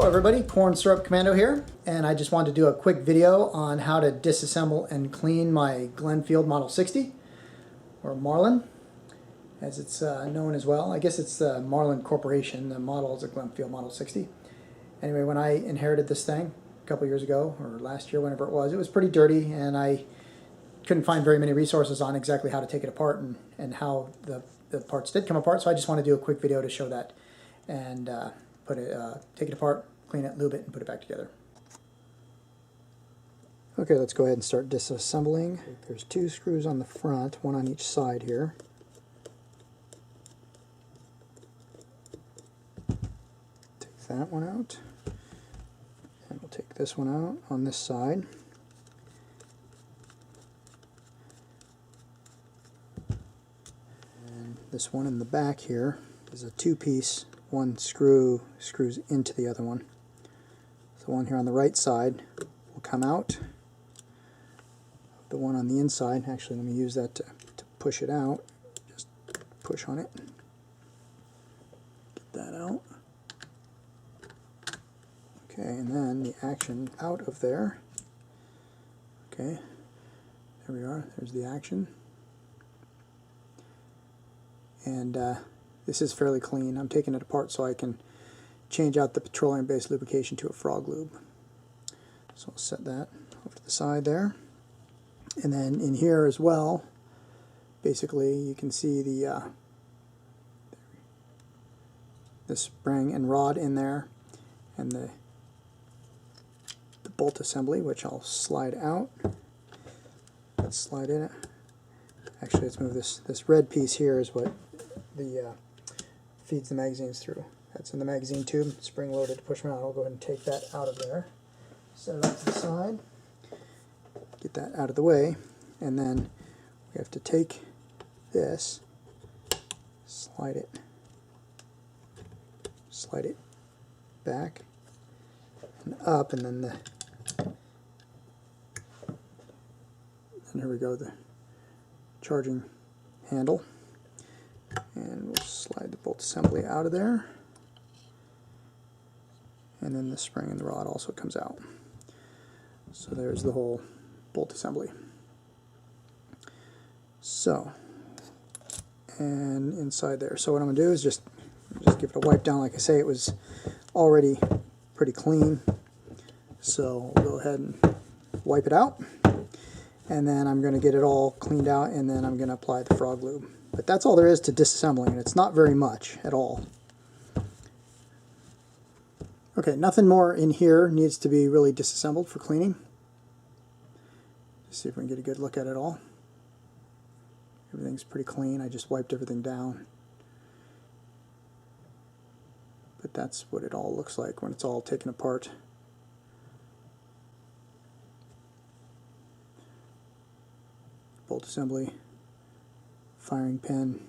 Hello everybody, Corn Syrup Commando here, and I just wanted to do a quick video on how to disassemble and clean my Glenfield Model 60, or Marlin, as it's known as well. I guess it's the Marlin Corporation. The model is a Glenfield Model 60. Anyway, when I inherited this thing a couple years ago, or last year, whenever it was pretty dirty, and I couldn't find very many resources on exactly how to take it apart and how the parts did come apart, so I just want to do a quick video to show that and take it apart, clean it, lube it, and put it back together. Okay, let's go ahead and start disassembling. There's two screws on the front, one on each side here. Take that one out, and we'll take this one out on this side. And this one in the back here is a two-piece. One screw screws into the other one. So the one here on the right side will come out. The one on the inside, actually let me use that to push it out. Just push on it. Get that out. Okay, and then the action out of there. Okay, there we are. There's the action. And this is fairly clean. I'm taking it apart so I can change out the petroleum-based lubrication to a frog lube. So I'll set that over to the side there. And then in here as well, basically you can see the spring and rod in there, and the bolt assembly, which I'll slide out. Let's slide in it. Actually, let's move this red piece here is what feeds the magazines through. That's in the magazine tube, spring loaded to push them out. I'll go ahead and take that out of there. Set it off to the side. Get that out of the way. And then we have to take this, slide it back and up, and then here we go, the charging handle. And we'll slide the bolt assembly out of there. And then the spring and the rod also comes out. So there's the whole bolt assembly. So, and inside there. So what I'm going to do is just give it a wipe down. Like I say, it was already pretty clean. So we'll go ahead and wipe it out. And then I'm going to get it all cleaned out, and then I'm going to apply the frog lube. But that's all there is to disassembling, and it's not very much at all. Okay, nothing more in here needs to be really disassembled for cleaning. Just see if we can get a good look at it all. Everything's pretty clean. I just wiped everything down. But that's what it all looks like when it's all taken apart. Bolt assembly, firing pin,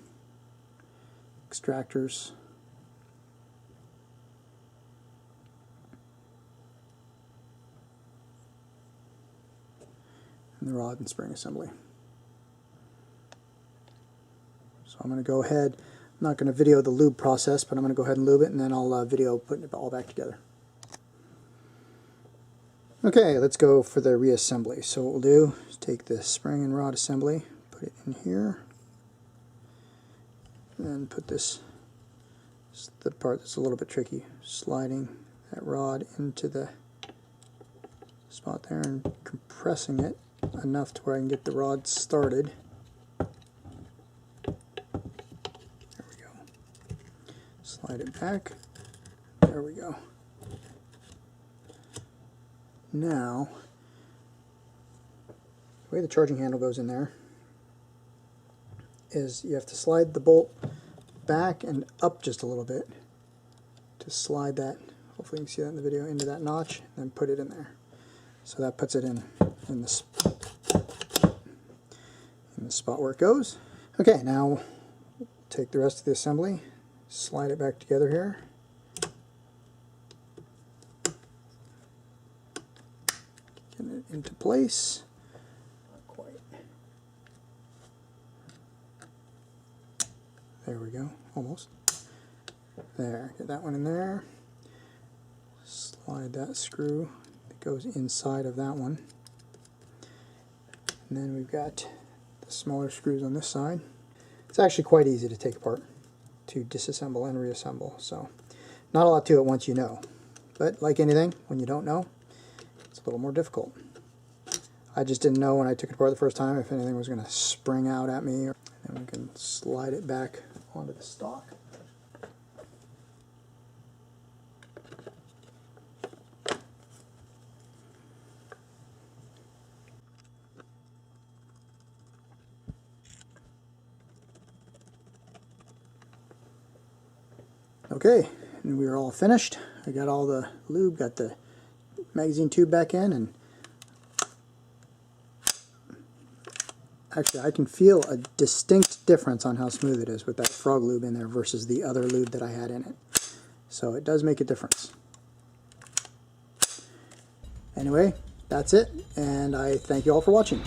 extractors, and the rod and spring assembly. So I'm going to go ahead, I'm not going to video the lube process, but I'm going to go ahead and lube it, and then I'll video putting it all back together. Okay, let's go for the reassembly. So what we'll do is take the spring and rod assembly, put it in here, and then put this is the part that's a little bit tricky, sliding that rod into the spot there and compressing it enough to where I can get the rod started. There we go. Slide it back. There we go. Now, the way the charging handle goes in there is you have to slide the bolt back and up just a little bit to slide that, hopefully you can see that in the video, into that notch, and then put it in there. So that puts it in the spot where it goes. Okay, now take the rest of the assembly, slide it back together here. Get it into place. Not quite. There we go, almost. There, get that one in there. slide that screw that goes inside of that one. And then we've got the smaller screws on this side. It's actually quite easy to take apart, to disassemble and reassemble, so not a lot to it once you know. But like anything, when you don't know, it's a little more difficult. I just didn't know when I took it apart the first time if anything was going to spring out at me. And we can slide it back onto the stock. Okay, and we are all finished. I got all the lube, got the magazine tube back in, and actually I can feel a distinct difference on how smooth it is with that frog lube in there versus the other lube that I had in it. So it does make a difference. Anyway, that's it, and I thank you all for watching.